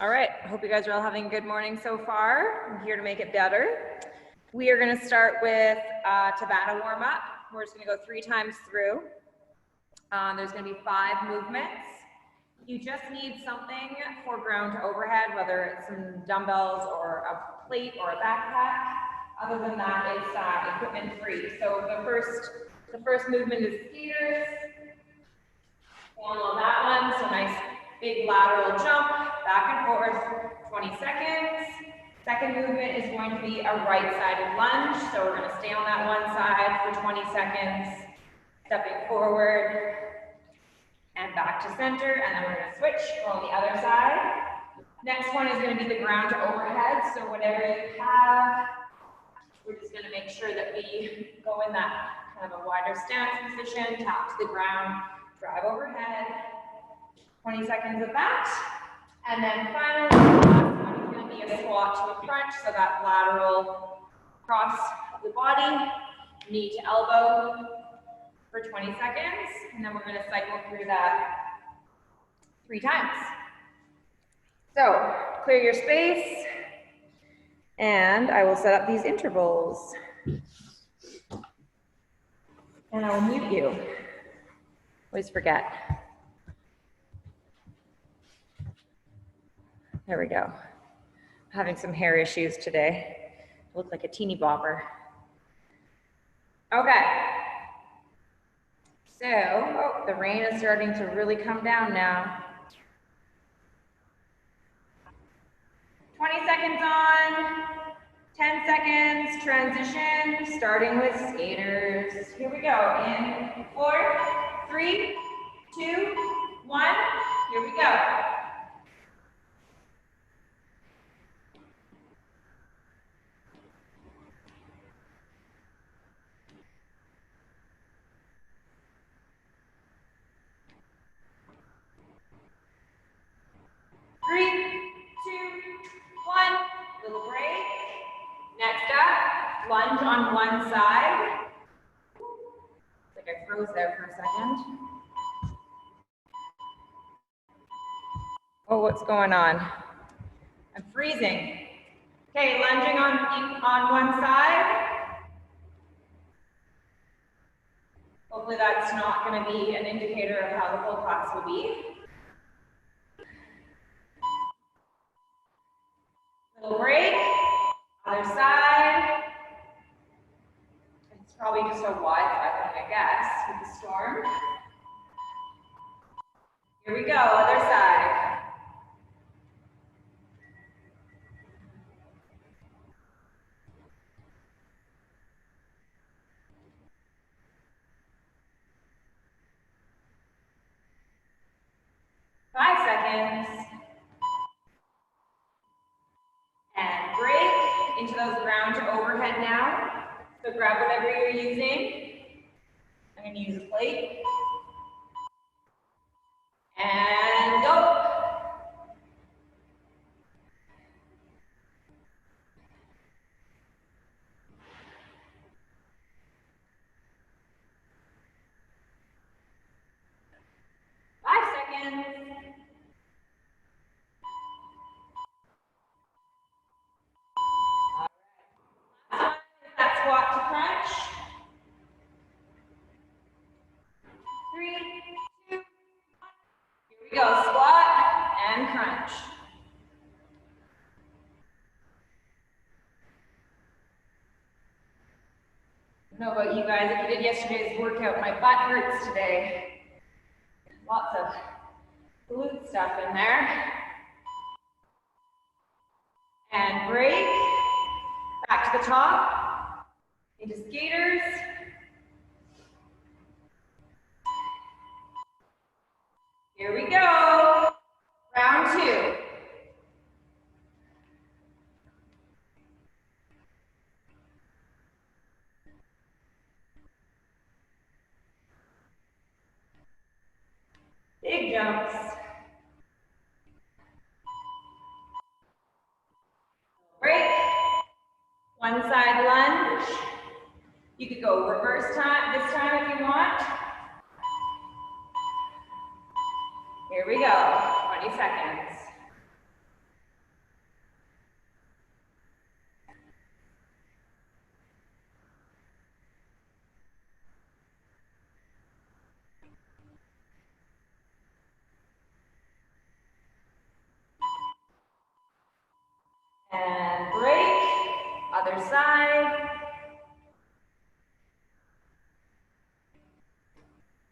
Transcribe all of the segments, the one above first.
All right, I hope you guys are all having a good morning so far. I'm here to make it better. We are gonna start with Tabata warm up. We're just gonna go 3 times through. There's gonna be 5 movements. You just need something for ground to overhead, whether it's some dumbbells or a plate or a backpack. Other than that, it's equipment free. So the first movement is skaters. Follow that one, so nice big lateral jump, back and forth, 20 seconds. Second movement is going to be a right-sided lunge, so we're gonna stay on that one side for 20 seconds, stepping forward and back to center, and then we're gonna switch, go on the other side. Next one is gonna be the ground to overhead, so whatever you have, we're just gonna make sure that we go in that kind of a wider stance position, tap to the ground, drive overhead, 20 seconds of that. And then finally, the last one is going to be a squat to a crunch, so that lateral cross of the body, knee to elbow for 20 seconds. And then we're going to cycle through that 3 times. So clear your space, and I will set up these intervals. And I will mute you. Always forget. There we go. Having some hair issues today. Look like a teeny bopper. Okay. So, the rain is starting to really come down now. 20 seconds on, 10 seconds, transition, starting with skaters. Here we go, in 4, 3, 2, 1, here we go. Lunge on one side. Looks like I froze there for a second. Oh, what's going on? I'm freezing. Okay, lunging on one side. Hopefully that's not going to be an indicator of how the whole class will be. Little break. Other side. It's probably just a Wi-Fi thing, I guess, with the storm. Here we go, other side. Five seconds. And break into those ground to overhead now. So grab whatever you're using. I'm going to use a plate. And go. Go, squat and crunch. I don't know about you guys, if you did yesterday's workout, my butt hurts today. Lots of glute stuff in there. And break. Back to the top. Into skaters. Here we go. Round 2. Big jumps. Break. One side lunge. You could go reverse this time if you want. Here we go, 20 seconds. side.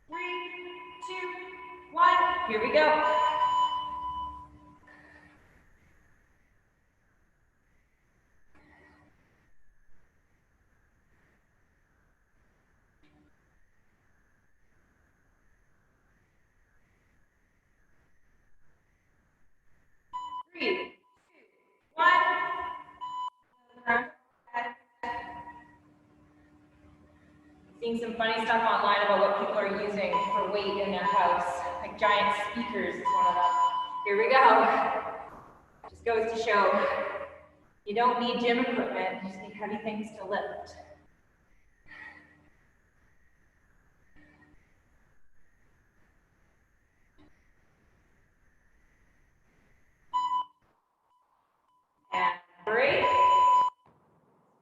3, 2, 1. Here we go. 3, 2, 1. Seeing some funny stuff online about what people are using for weight in their house. Like giant speakers is one of them. Here we go. Just goes to show you don't need gym equipment, you just need heavy things to lift. And break.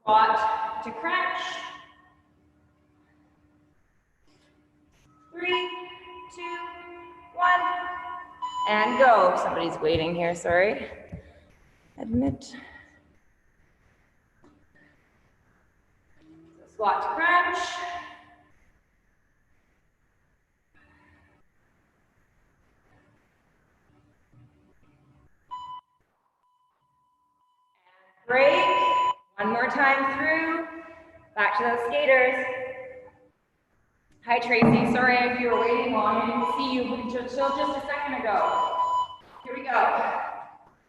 Squat to crunch. 3, 2, 1. And go. Somebody's waiting here, sorry. Admit. So squat to crunch. Break. One more time through. Back to those skaters. Hi Tracy, sorry if you were waiting long. I didn't see you until just a second ago. Here we go.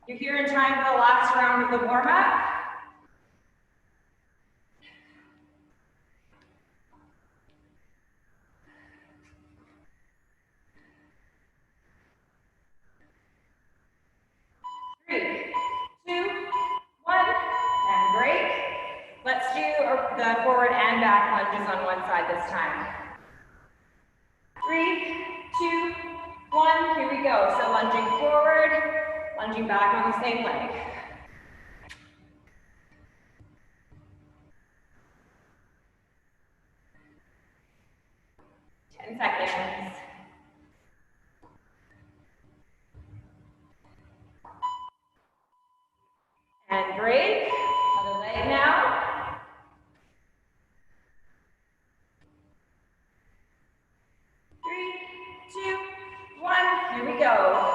You're here in time for the last round of the warm-up. Three, 2, 1, and break. Let's do the forward and back lunges on one side this time. 3, 2, 1, here we go. So lunging forward, lunging back on the same leg. Seconds. And break. Other leg now. 3, 2, 1. Here we go.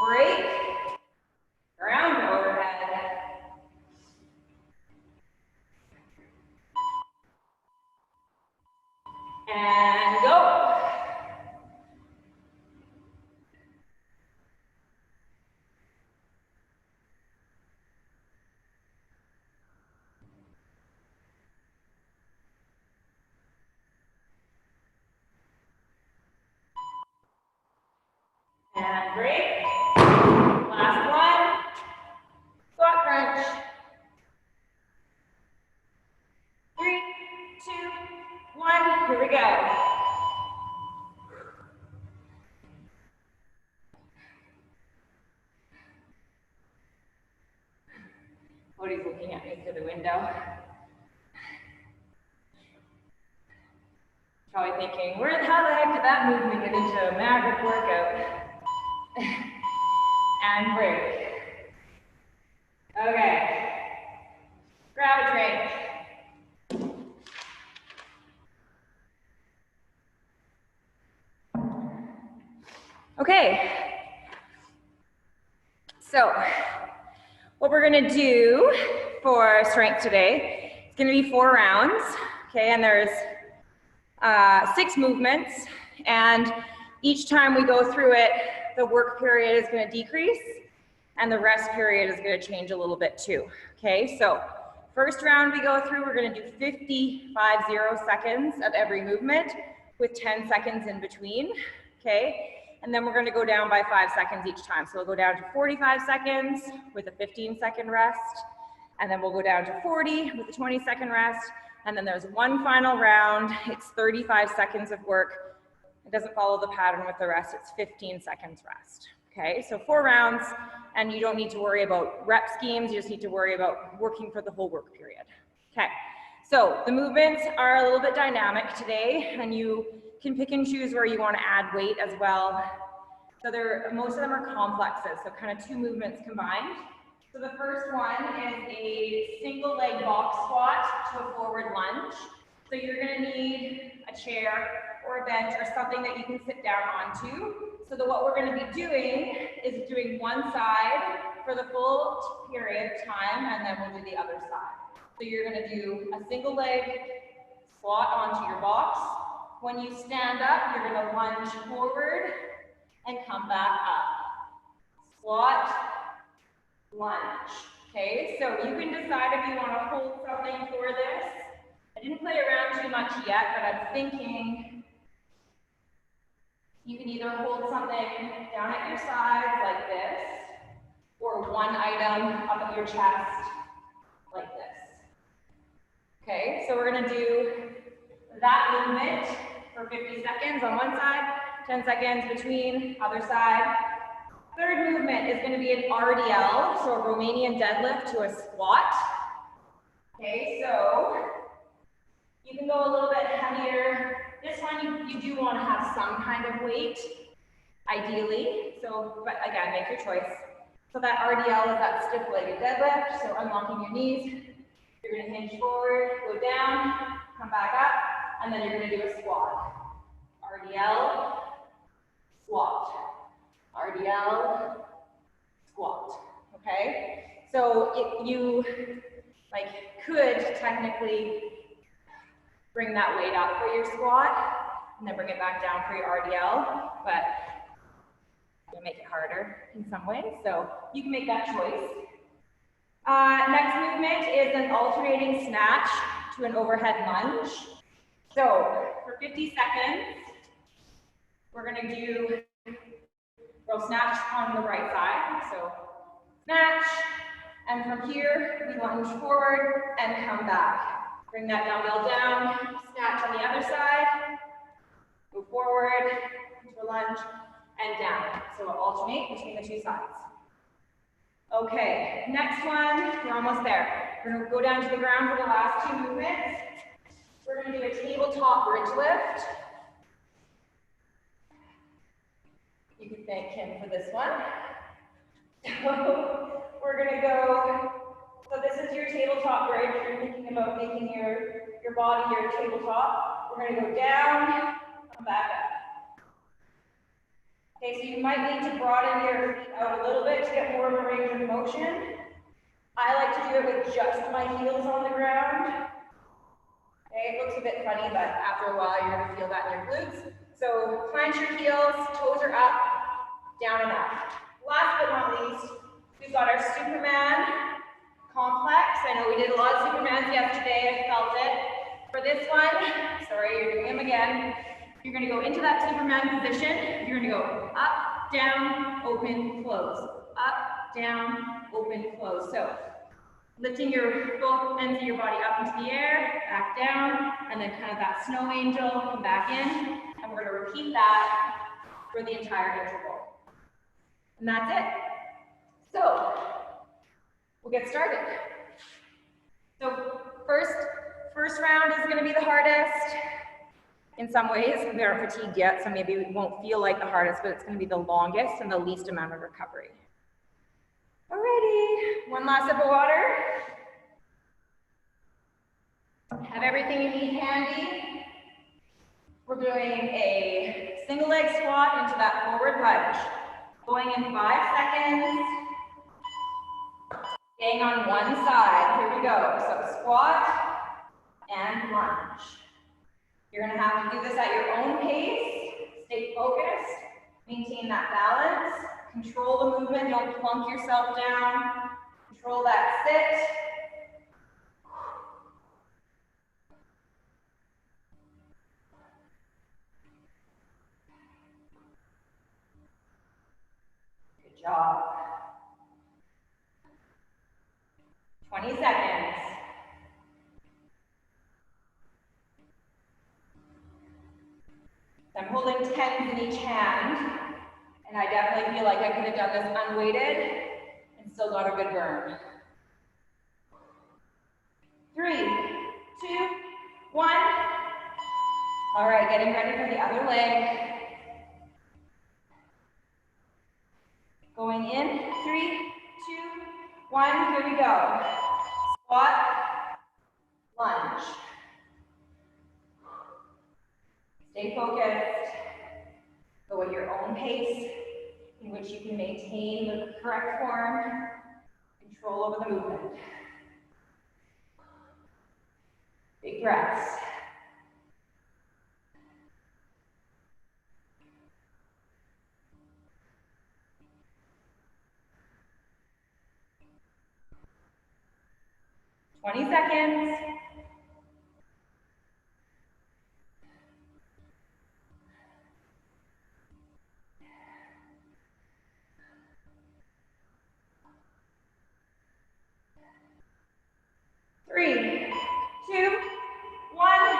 Break, round overhead. And go. And break. Last one. Squat crunch. 3, 2, 1. Here we go. Cody's looking at me through the window. Probably thinking, how the heck did that movement get into a maverick workout? And break. Okay. Grab a drink. Okay. So, what we're gonna do for strength today is gonna be 4 rounds, okay? And there's 6 movements, and each time we go through it, the work period is gonna decrease, and the rest period is gonna change a little bit too, okay? So, first round we go through, we're gonna do 50 seconds of every movement with 10 seconds in between, okay? And then we're gonna go down by 5 seconds each time. So we'll go down to 45 seconds with a 15-second rest, and then we'll go down to 40 with a 20-second rest, and then there's one final round. It's 35 seconds of work. It doesn't follow the pattern with the rest, it's 15 seconds rest, Okay, so 4 rounds, and you don't need to worry about rep schemes, you just need to worry about working for the whole work period. Okay, so the movements are a little bit dynamic today, and you can pick and choose where you want to add weight as well. So most of them are complexes, so kind of 2 movements combined. So the first one is a single leg box squat to a forward lunge. So you're going to need a chair or a bench or something that you can sit down onto. So that what we're going to be doing is doing one side for the full period of time, and then we'll do the other side. So you're going to do a single leg squat onto your box. When you stand up, you're going to lunge forward and come back up. Squat, lunge. Okay, so you can decide if you want to hold something for this. I didn't play around too much yet, but I'm thinking you can either hold something down at your sides like this, or one item up at your chest like this. Okay, so we're going to do that movement for 50 seconds on one side, 10 seconds between, other side. Third movement is going to be an RDL, so a Romanian deadlift to a squat. Okay, so you can go a little bit heavier. This one you do want to have some kind of weight, ideally. So, but again, make your choice. So that RDL is that stiff-legged deadlift. So unlocking your knees, you're going to hinge forward, go down, come back up, and then you're going to do a squat. RDL, squat. RDL, squat. Okay. So you could technically bring that weight up for your squat and then bring it back down for your RDL, but it'll make it harder in some ways, so you can make that choice. Next movement is an alternating snatch to an overhead lunge. So for 50 seconds, we're going to do row snatch on the right side. So snatch, and from here, we lunge forward and come back. Bring that dumbbell down, snatch on the other side, move forward, into a lunge, and down. So we'll alternate between the 2 sides. Okay, next one, we're almost there. We're going to go down to the ground for the last 2 movements. We're going to do a tabletop bridge lift. You can thank him for this one. So we're going to go. So this is your tabletop bridge. You're thinking about making your body your tabletop. We're going to go down, come back up. Okay, so you might need to broaden your feet out a little bit to get more of a range of motion. I like to do it with just my heels on the ground. Okay, it looks a bit funny, but after a while you're going to feel that in your glutes. So plant your heels, toes are up, down and up. Last but not least, we've got our Superman complex. I know we did a lot of Supermans yesterday, I felt it. For this one, sorry, you're doing them again. You're going to go into that Superman position. You're going to go up, down, open, close. Up, down, open, close. So lifting both ends of your body up into the air, back down, and then kind of that snow angel, come back in. And we're going to repeat that for the entire interval. And that's it. So we'll get started. So first round is going to be the hardest. In some ways, we aren't fatigued yet, so maybe it won't feel like the hardest, but it's going to be the longest and the least amount of recovery. Alrighty, one last sip of water. Have everything you need handy. We're doing a single leg squat into that forward lunge. Going in 5 seconds. Staying on one side. Here we go. So squat and lunge. You're going to have to do this at your own pace. Stay focused. Maintain that balance. Control the movement. Don't plunk yourself down. Control that sit. Good job. 20 seconds. I'm holding 10s in each hand And I definitely feel like I could have done this unweighted and still got a good burn. 3, 2, 1. All right, getting ready for the other leg. Going in, 3, 2, 1, here we go. Squat, lunge. Stay focused. Go at your own pace in which you can maintain the correct form, control over the movement. Big breaths. "20 seconds. Three, two, one.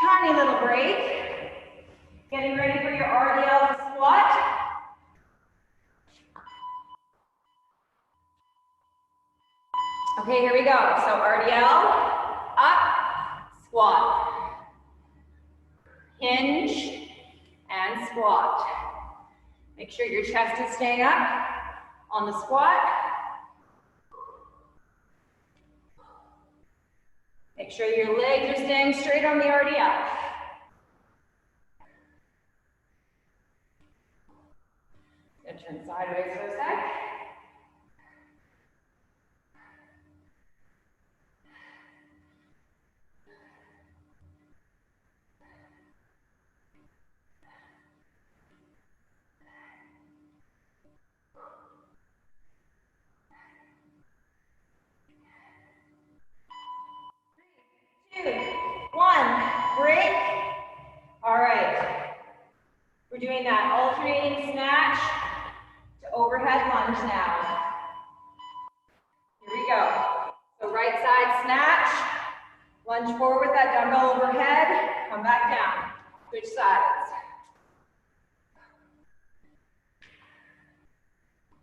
Tiny little break. Getting ready for your RDL squat. Okay, here we go. So RDL, up, squat. Hinge and squat. Make sure your chest is staying up on the squat. Make sure your legs are staying straight on the RDL. Gonna turn sideways for a sec. Two, one, break. All right. We're doing that alternating snatch to overhead lunge now. Here we go. So right side snatch, lunge forward with that dumbbell overhead, come back down. Switch sides.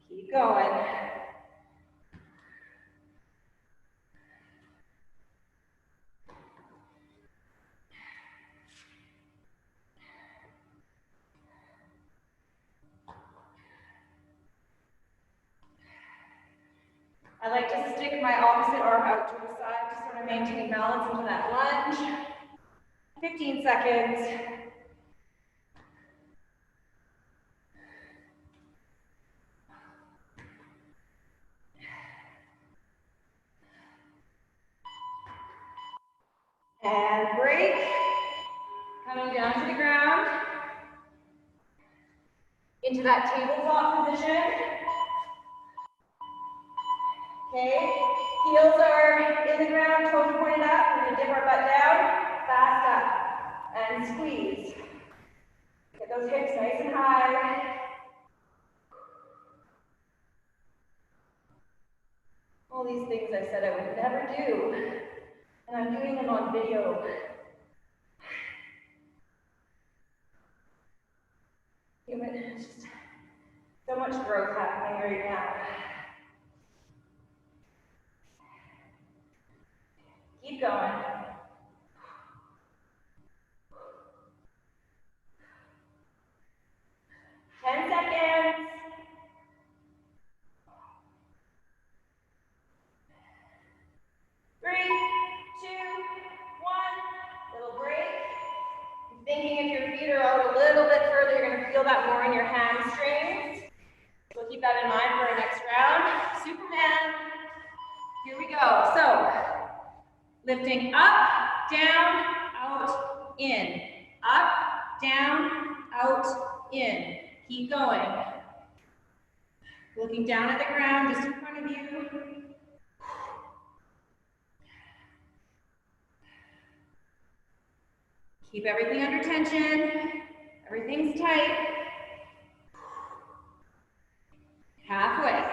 Keep going. I like to stick my opposite arm out to the side to sort of maintain balance into that lunge. 15 seconds. And break. Coming down to the ground. Into that tabletop position. Okay, heels are in the ground, toes are pointed up. We're going to dip our butt down, fast up, and squeeze. Get those hips nice and high. All these things I said I would never do, and I'm doing them on video. It's just so much growth happening right now. Keep going. 10 seconds. Three, two, one. Little break. I'm thinking if your feet are out a little bit further, you're going to feel that more in your hamstrings. So keep that in mind for our next round. Superman. Here we go. So, lifting up, down, out, in. Up, down, out, in. Keep going. Looking down at the ground, just in front of you. Keep everything under tension. Everything's tight. Halfway.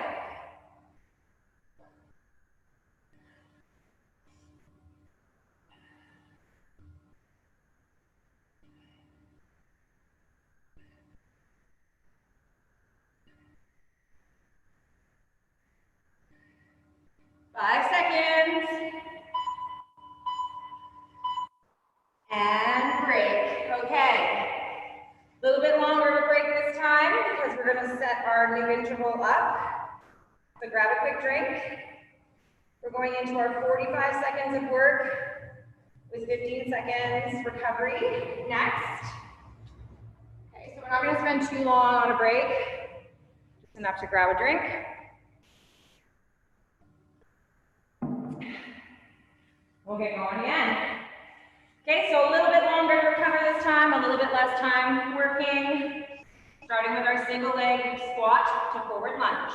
break. Okay. A little bit longer of a break this time because we're going to set our new interval up. So grab a quick drink. We're going into our 45 seconds of work with 15 seconds recovery next. Okay, so we're not going to spend too long on a break. Just enough to grab a drink. We'll get going again. Okay, so a little bit longer to recover this time, a little bit less time working. Starting with our single leg squat to forward lunge.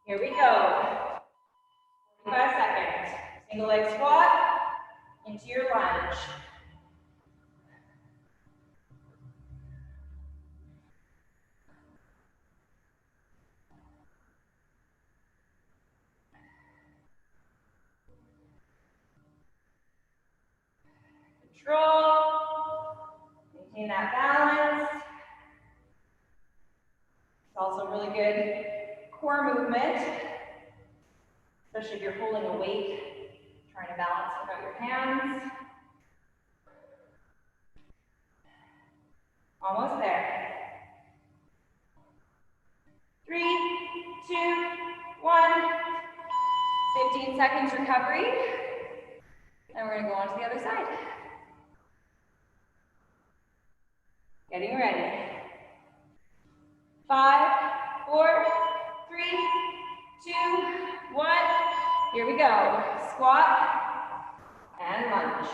Here we go. 45 seconds. Single leg squat into your lunge. Control. Maintain that balance. It's also really good core movement, especially if you're holding a weight, trying to balance without your hands. Almost there. 3, 2, 1. 15 seconds recovery. And we're going to go on to the other side. Getting ready. 5, 4, 3, 2, 1. Here we go. Squat and lunge.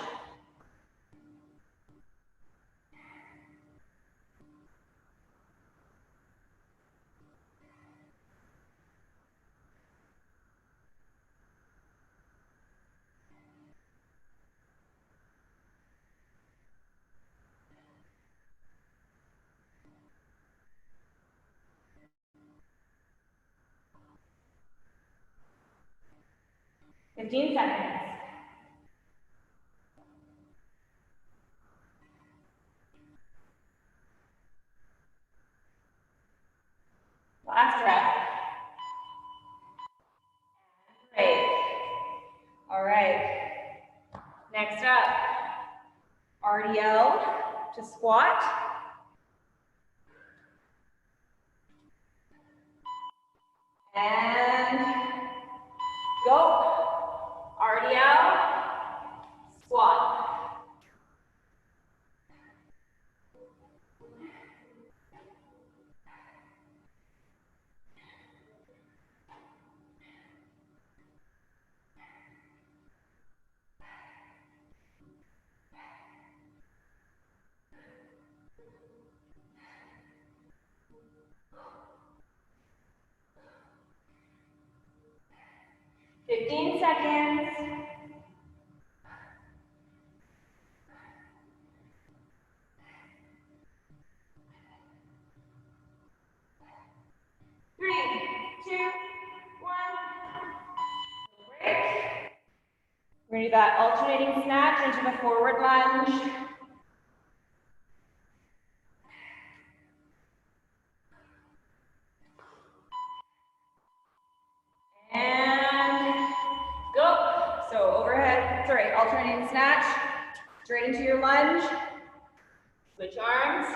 Fifteen seconds. Last rep. Great. All right. Next up, RDL to squat. And go. RDL, squat. Fifteen seconds. 3, 2, 1. Break. We're going to do that alternating snatch into the forward lunge. And go. So overhead, alternating snatch, straight into your lunge. Switch arms,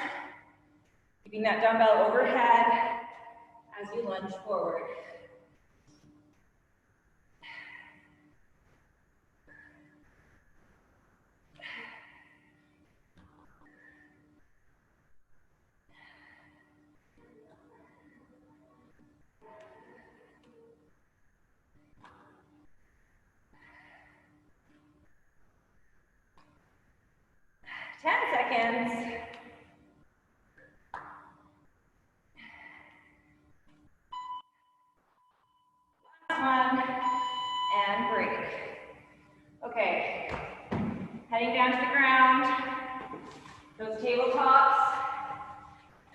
keeping that dumbbell overhead as you lunge forward. Seconds. Last one, and break. Okay, heading down to the ground. Those tabletops.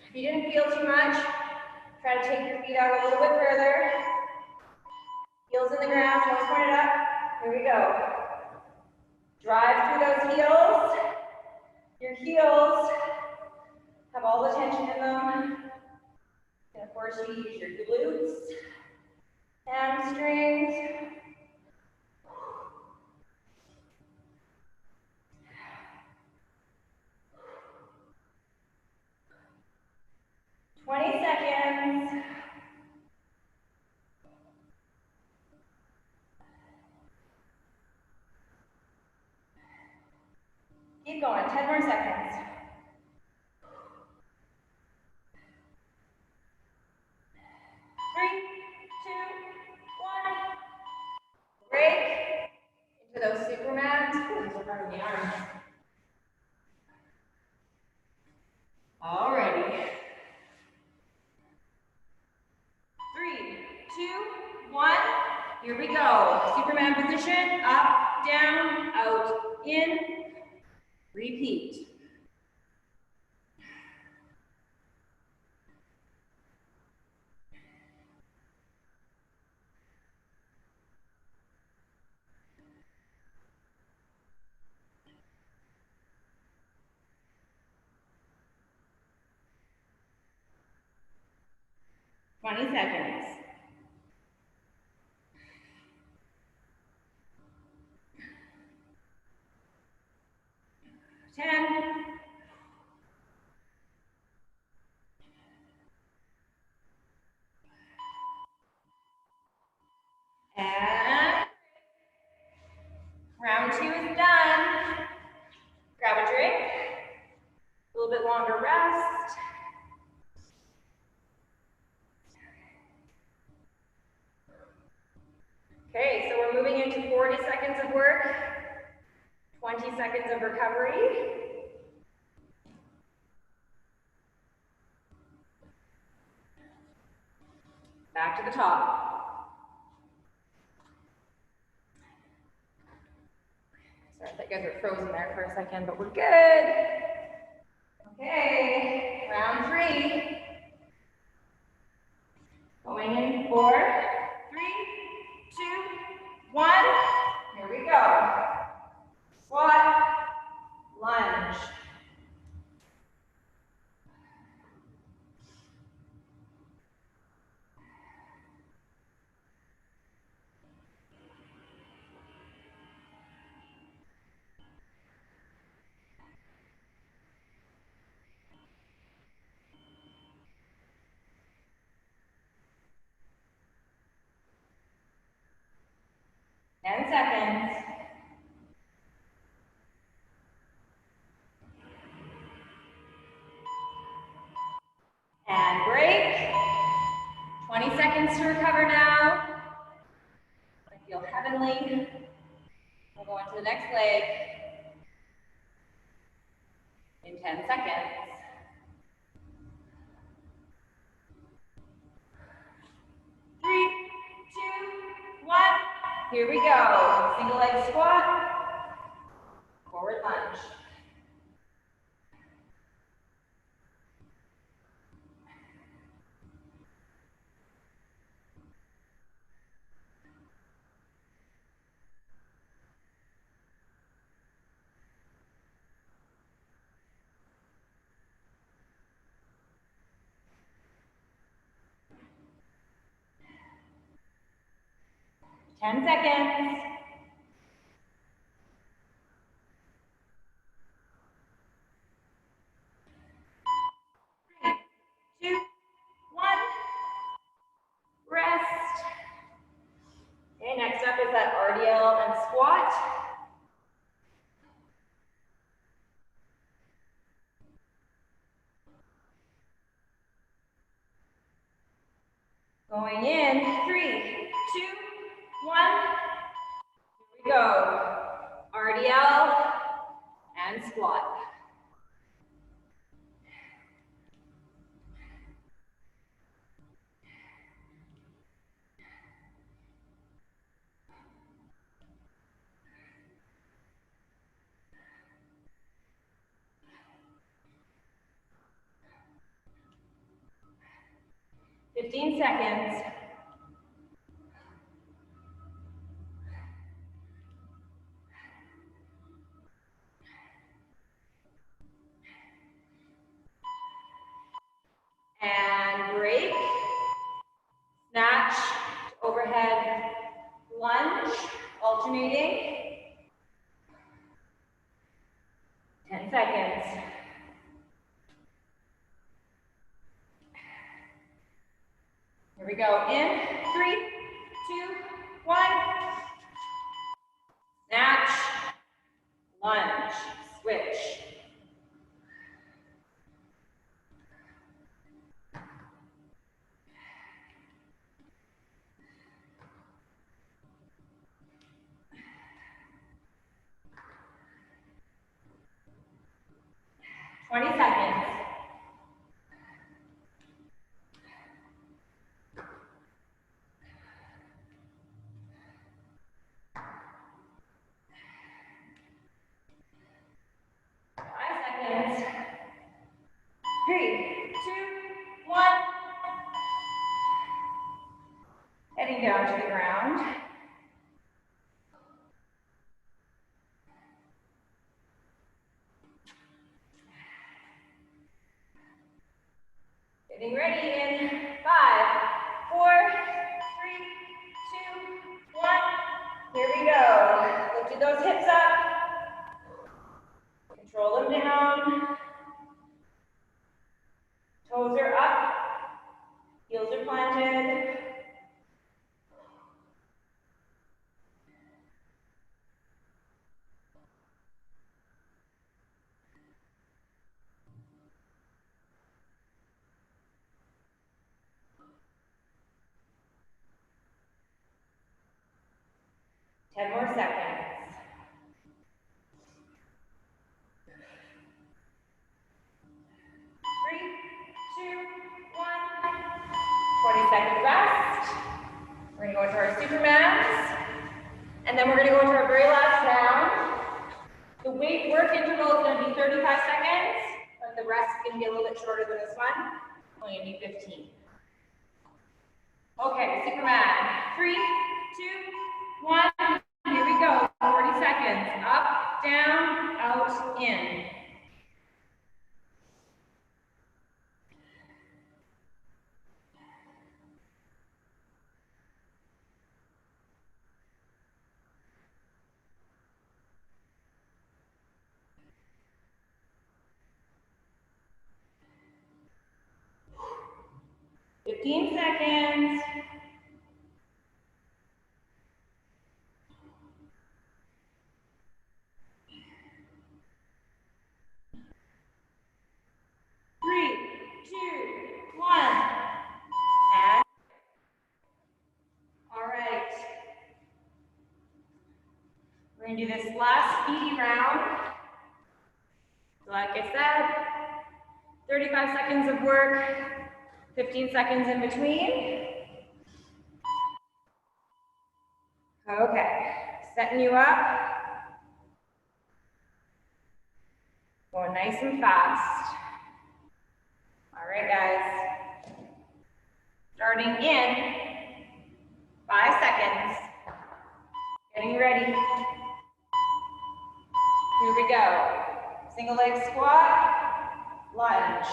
If you didn't feel too much, try to take your feet out a little bit further. Heels in the ground, toes pointed up. Here we go. Drive through those heels. Your heels have all the tension in them. And of course, you use your glutes, hamstrings. going, 10 more seconds. 3, 2, 1. Break into those Supermans. These are hurting the arms. Alrighty. 3, 2, 1. Here we go. Superman position. Up, down, out, in. Repeat. Twenty seconds. 10. And round 2 is done. Grab a drink. A little bit longer rest. Okay, so we're moving into 40 seconds of work, 20 seconds of recovery. Back to the top. Sorry, I thought you guys were frozen there for a second, but we're good. Okay, round 3. Going in 4, 3, 2, 1. Here we go. Squat, lunge. Ten seconds. And break. 20 seconds to recover now. I feel heavenly. We'll go into the next leg in 10 seconds. 3, 2, 1. Here we go. Single leg squat, forward lunge. Ten seconds. 3, 2, 1. Rest. Okay, next up is that RDL and squat. Going in, 3, 2, 1. Here we go. RDL and squat. Fifteen seconds. And break. Snatch, overhead lunge, alternating. 10 seconds. Here we go. In 3, 2, 1. Snatch, lunge. switch. Seconds. Three, two, one. Heading down to the ground. Getting ready in 5, 4, 3, 2, 1. Here we go. Lifted those hips up. Control them down. Toes are up. Heels are planted. Ten more seconds. 3, 2, 1. 20 second rest. We're going to go into our Supermans. And then we're going to go into our very last round. The weight work interval is going to be 35 seconds. But the rest is going to be a little bit shorter than this one. Only going to be 15. Okay, Superman. 3, 2, 1. Here we go. 40 seconds. Up, down, out, in. Fifteen seconds. Three, two, one. And all right. We're going to do this last speedy round. Like I said, 35 seconds of work, 15 seconds in between. Okay, setting you up. Going nice and fast. All right, guys. Starting in 5 seconds. Getting ready. Here we go. Single leg squat, lunge.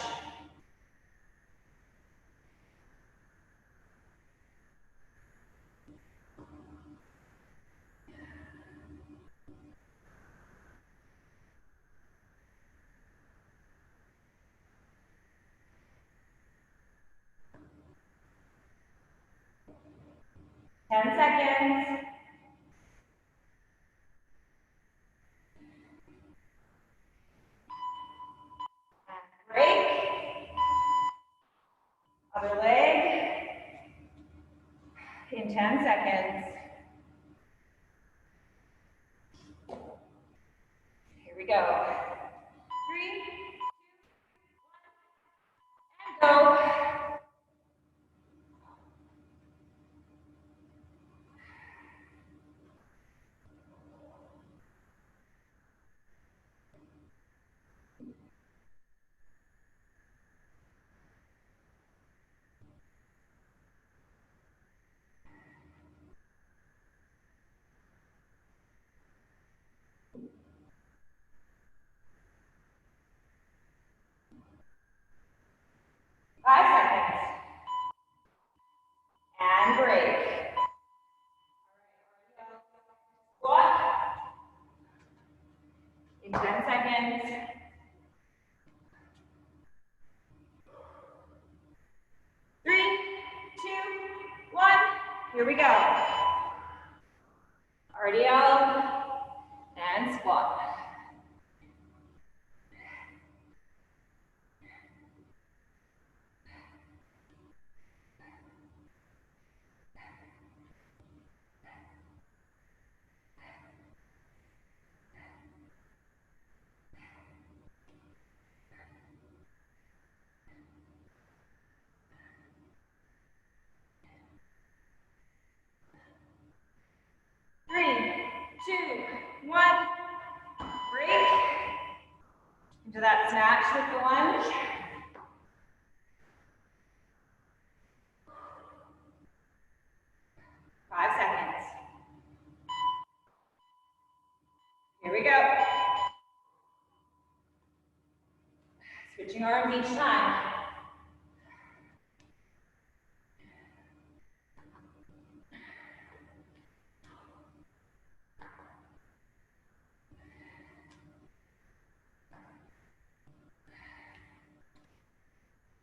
Ten seconds. Break. Other leg. In 10 seconds. Here we go. 3, 2, 1, and go. And break. Squat. In 10 seconds. Three, two, one. Here we go. RDL and squat. Into that snatch with the lunge. Five seconds. Here we go. Switching arms each time.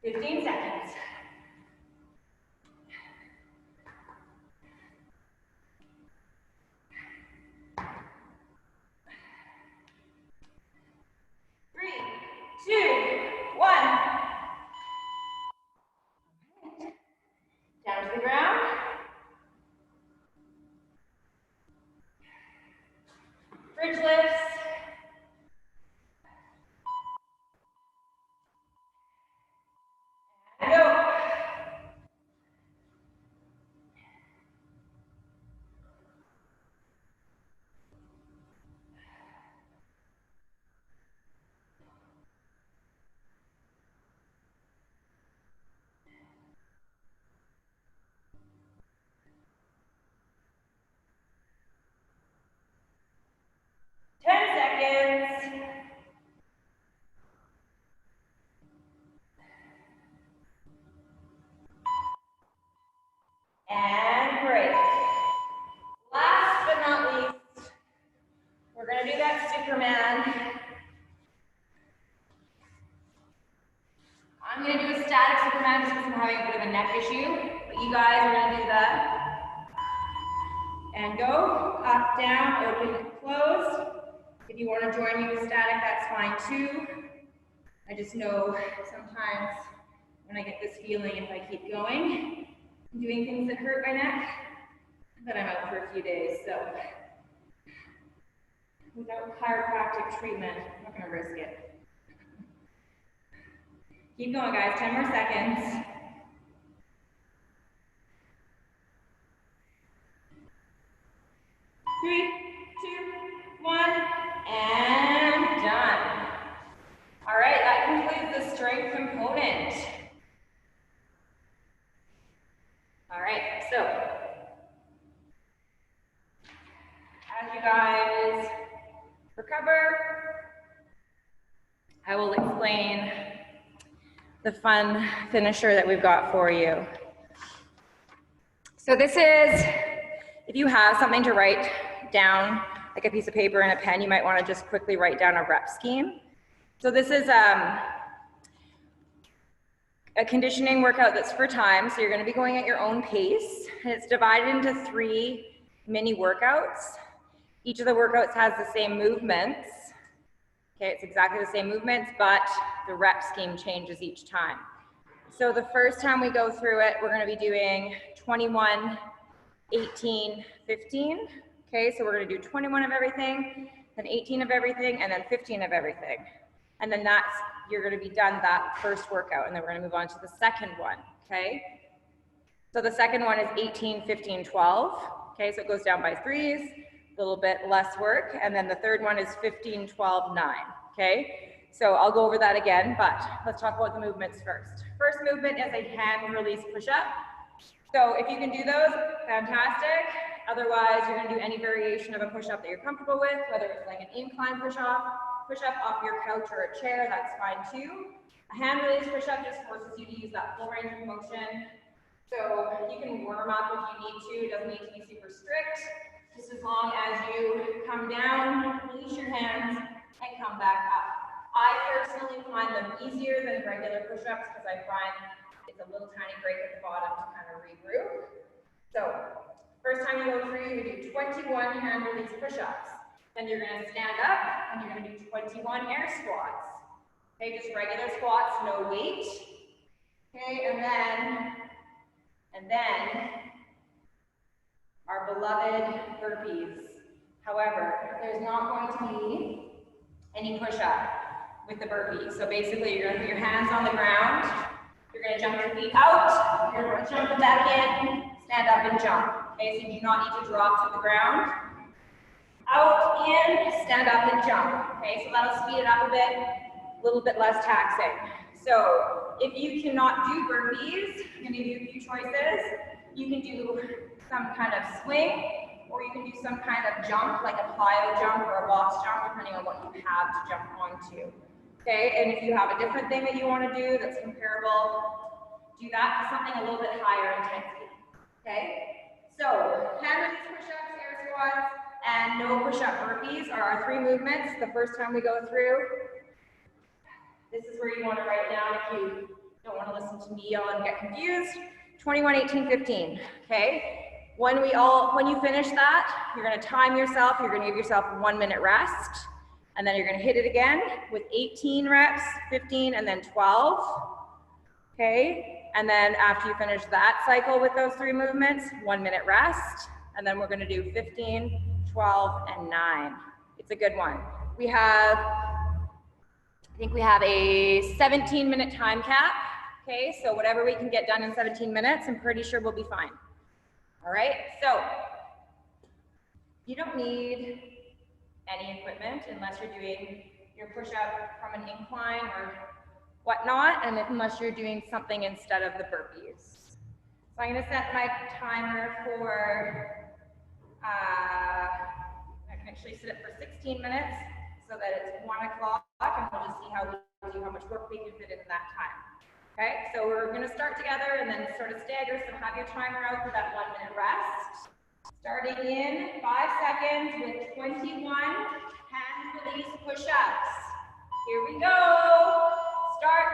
Fifteen seconds. Three, two, one. Down to the ground. Bridge lifts. And go. Seconds. And break. Last but not least, we're going to do that Superman. I'm going to do a static Superman just because I'm having a bit of a neck issue, but you guys are going to do that. And go, up, down, open, close. If you want to join me with static, that's fine too. I just know sometimes when I get this feeling, if I keep going, doing things that hurt my neck, that I'm out for a few days. So without chiropractic treatment, I'm not going to risk it. Keep going, guys. 10 more seconds. Three, two, one, and done. All right, that concludes the strength component. All right, so as you guys recover, I will explain the fun finisher that we've got for you. So this is, if you have something to write down, like a piece of paper and a pen, you might want to just quickly write down a rep scheme. So this is a conditioning workout that's for time. So you're going to be going at your own pace, and it's divided into 3 mini workouts. Each of the workouts has the same movements. Okay, it's exactly the same movements, but the rep scheme changes each time. So the first time we go through it, we're going to be doing 21, 18, 15. Okay, so we're going to do 21 of everything, then 18 of everything, and then 15 of everything. And then you're going to be done that first workout, and then we're going to move on to the second one. Okay, so the second one is 18, 15, 12. Okay, so it goes down by 3s, a little bit less work. And then the third one is 15, 12, 9. Okay, so I'll go over that again, but let's talk about the movements first. First movement is a hand release push-up. So if you can do those, fantastic. Otherwise, you're going to do any variation of a push-up that you're comfortable with, whether it's like an incline push-up off your couch or a chair, that's fine too. A hand release push-up just forces you to use that full range of motion. So you can warm up if you need to. It doesn't need to be super strict. Just as long as you come down, release your hands, and come back up. I personally find them easier than regular push-ups because I find it's a little tiny break at the bottom to kind of regroup. So first time you go through, you do 21 hand release push-ups. Then you're going to stand up and you're going to do 21 air squats. Okay, just regular squats, no weight. Okay, and then our beloved burpees. However, there's not going to be any push-up with the burpees. So basically, you're going to put your hands on the ground. You're going to jump your feet out. You're going to jump them back in, stand up and jump. Okay, so you do not need to drop to the ground. Out, in, stand up and jump. Okay, so that'll speed it up a bit. a little bit less taxing. So if you cannot do burpees, I'm going to give you a few choices. You can do some kind of swing, or you can do some kind of jump, like a plyo jump or a box jump, depending on what you have to jump onto. Okay, and if you have a different thing that you want to do that's comparable, do that for something a little bit higher intensity. Okay, so hand release push-ups, air squats, and no push-up burpees are our three movements the first time we go through. This is where you want to write down if you don't want to listen to me yell and get confused. 21, 18, 15. Okay. When you finish that, you're going to time yourself. You're going to give yourself 1 minute rest, and then you're going to hit it again with 18 reps, 15, and then 12. Okay. And then after you finish that cycle with those three movements, 1 minute rest, and then we're going to do 15, 12, and 9. It's a good one. I think we have a 17-minute time cap. Okay, so whatever we can get done in 17 minutes, I'm pretty sure we'll be fine. All right, so you don't need any equipment unless you're doing your push-up from an incline or whatnot, and unless you're doing something instead of the burpees. So I'm going to set my timer for, I can actually set it for 16 minutes so that it's 1 o'clock, and we'll just see how much work we can fit in that time. Okay, so we're going to start together and then sort of stagger, so have your timer out for that 1 minute rest. Starting in 5 seconds with 21 hand release push-ups. Here we go. Start.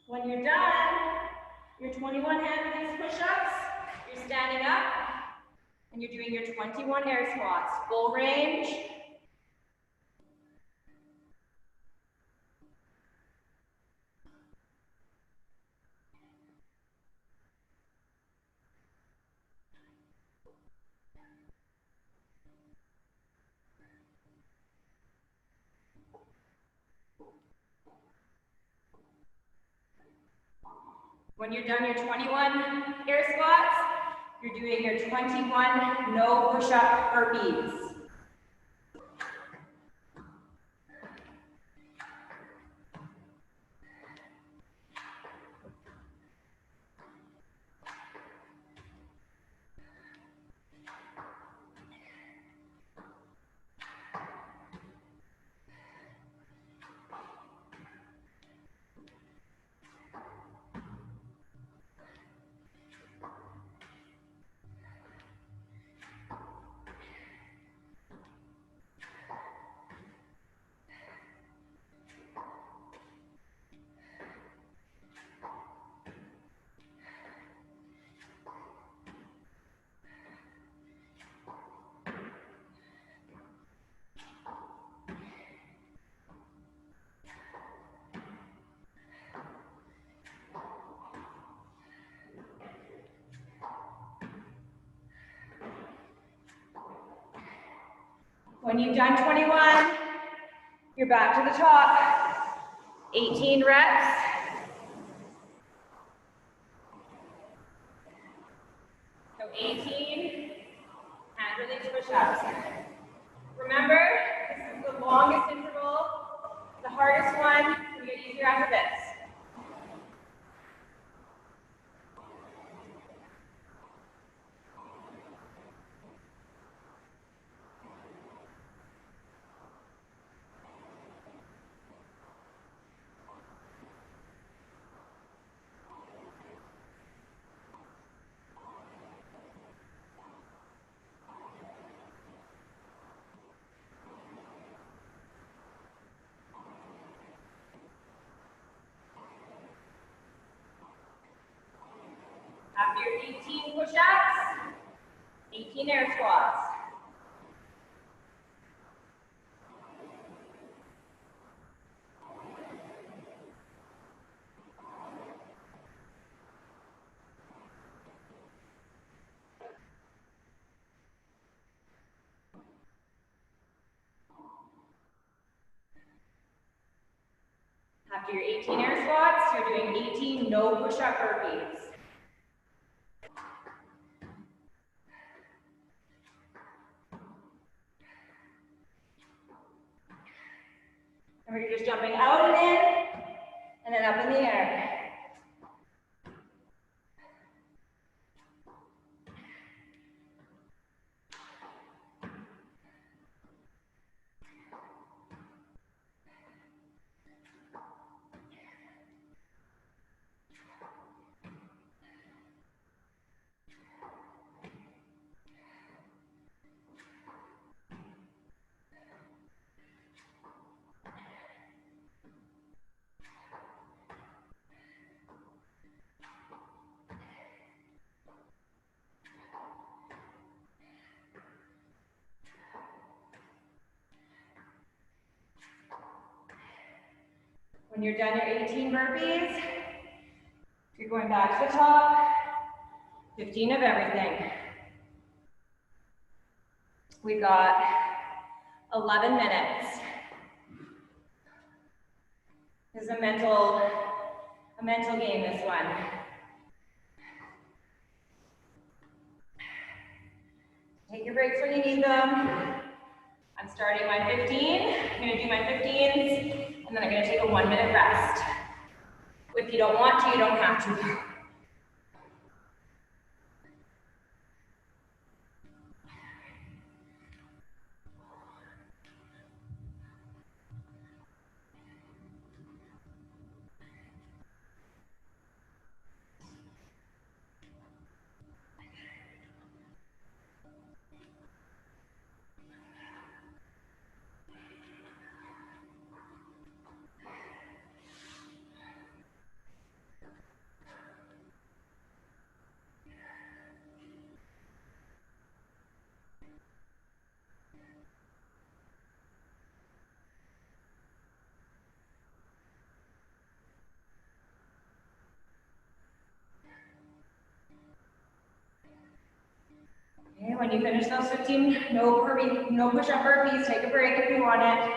When you're done, your 21 hand release push-ups, you're standing up, and you're doing your 21 air squats, full range. When you're done your 21 air squats, you're doing your 21 no push-up burpees. When you've done 21, you're back to the top. 18 reps. So 18 hand release push-ups. Remember, this is the longest interval, the hardest one. It'll get easier after this. After your 18 push-ups, 18 air squats. After your 18 air squats, you're doing 18 no push-up burpees. And we're just jumping out and in, and then up in the air. When you're done your 18 burpees, you're going back to the top, 15 of everything. We've got 11 minutes. This is a mental game, this one. Take your breaks when you need them. I'm starting my 15. I'm gonna do my 15s, and then I'm gonna take a 1-minute rest. If you don't want to, you don't have to. Okay, when you finish those 15 no push-up burpees, take a break if you want it.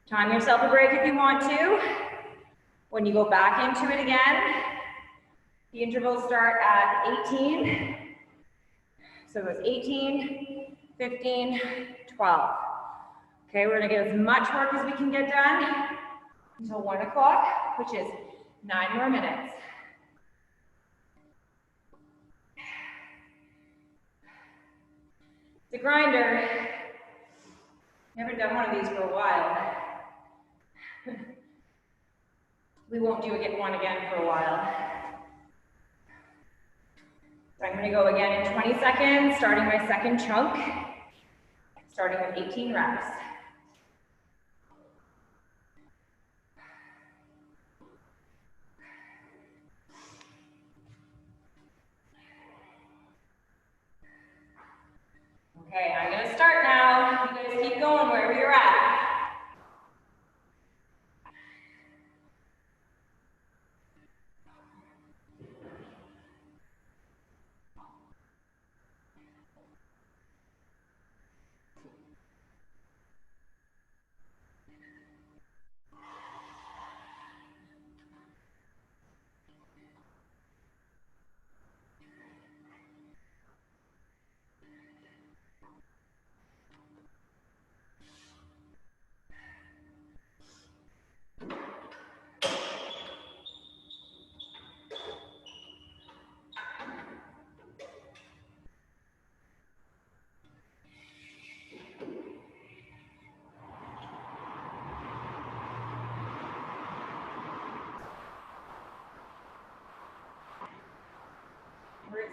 Time yourself a break if you want to. When you go back into it again, the intervals start at 18. So it was 18, 15, 12. Okay, we're gonna get as much work as we can get done until 1 o'clock, which is 9 more minutes. The grinder. Never done one of these for a while. We won't do one again for a while. So I'm gonna go again in 20 seconds, starting my second chunk, starting with 18 reps. Okay, I'm gonna start now. You guys keep going wherever you're at.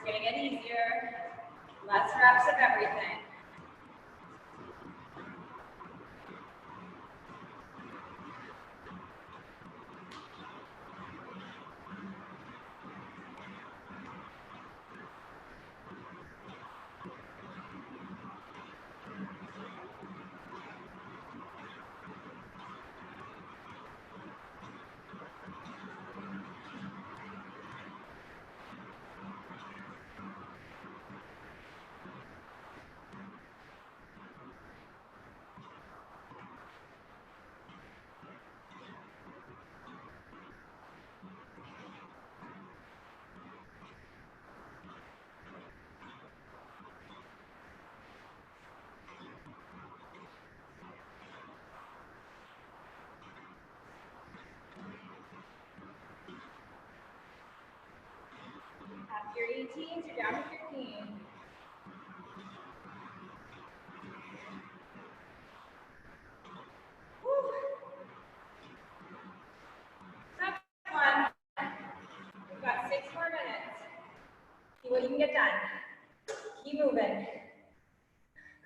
It's gonna get easier. Less reps of everything. After your 18s, you're down to 15. Woo. That's fun. We've got 6 more minutes. See what you can get done. Keep moving.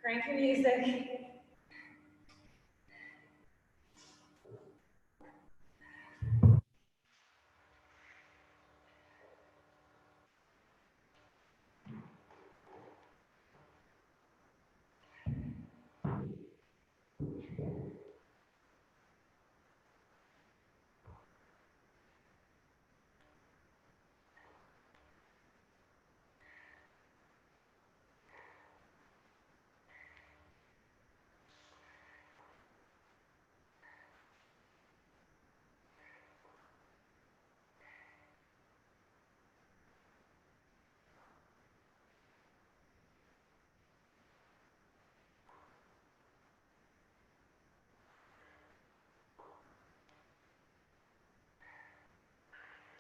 Crank your music.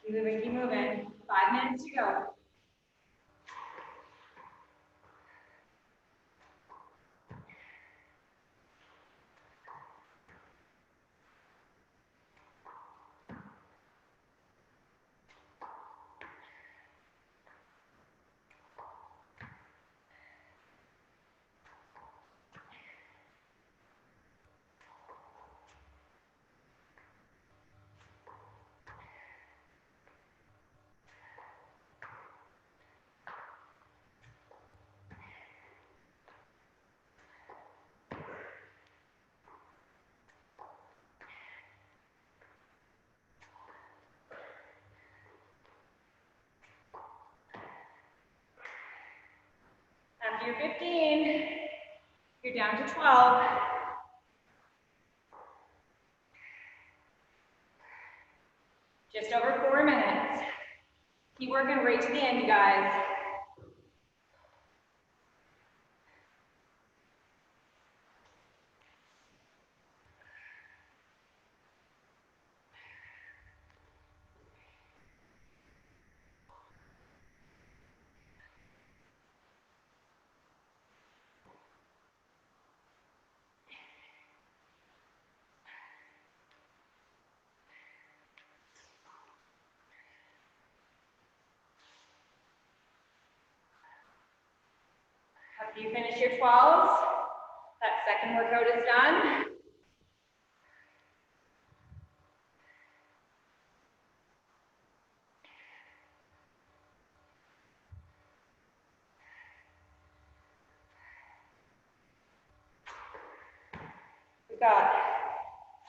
Keep moving, keep moving. 5 minutes to go. After your 15, you're down to 12. Just over 4 minutes. Keep working right to the end, you guys. After you finish your 12s, that second workout is done. We've got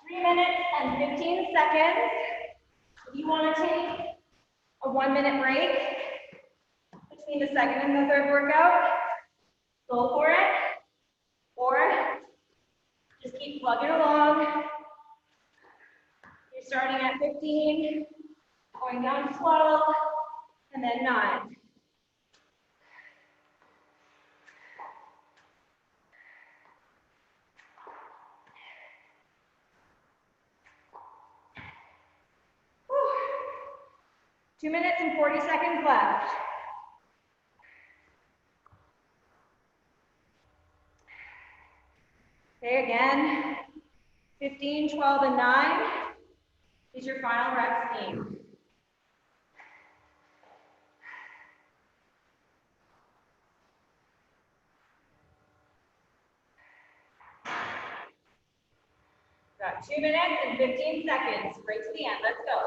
3 minutes and 15 seconds. If you want to take a 1-minute break between the second and the third workout, go for it. Or just keep plugging along. You're starting at 15, going down to 12, and then 9. Whew. 2 minutes and 40 seconds left. Okay, again, 15, 12, and 9 is your final rep scheme. 2 minutes and 15 seconds, right to the end, let's go.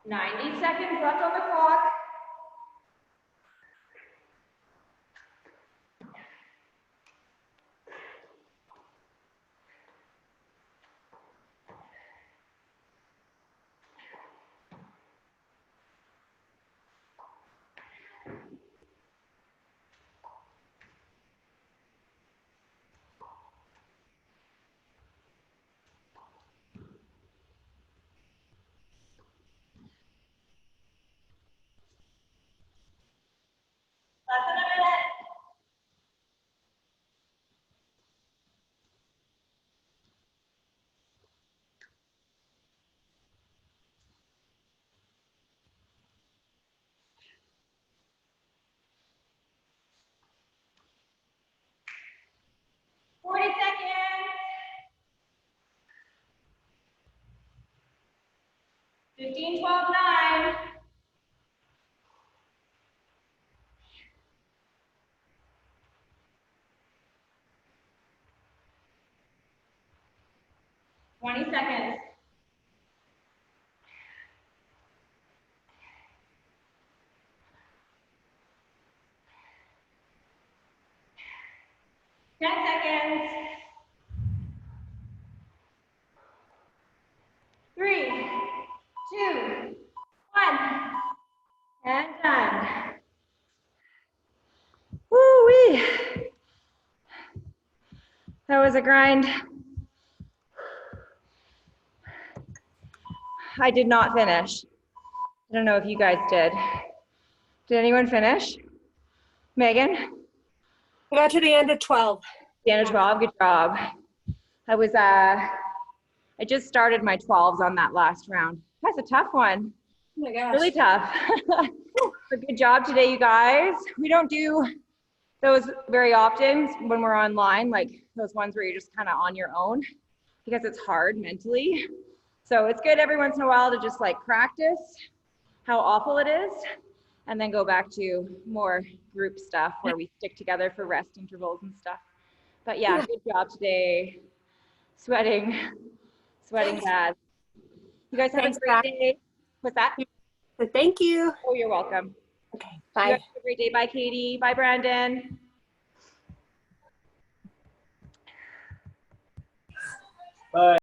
Ninety seconds left on the clock. Less than a minute. Forty seconds. 15, 12, 9. 20 seconds. 10 seconds. 3, 2, 1. And done. Woo-wee. That was a grind. I did not finish. I don't know if you guys did. Did anyone finish? Megan? I got to the end of 12. The end of 12, good job. I just started my 12s on that last round. That's a tough one. Oh my gosh. Really tough. But good job today, you guys. We don't do those very often when we're online, like those ones where you're just kind of on your own because it's hard mentally. So it's good every once in a while to just like practice how awful it is and then go back to more group stuff where we stick together for rest intervals and stuff. But yeah, good job today. Sweating bad. You guys have a great day. What's that? Thank you. Oh, you're welcome. Okay, You guys bye. have a great day. Bye, Katie. Bye, Brandon. Bye.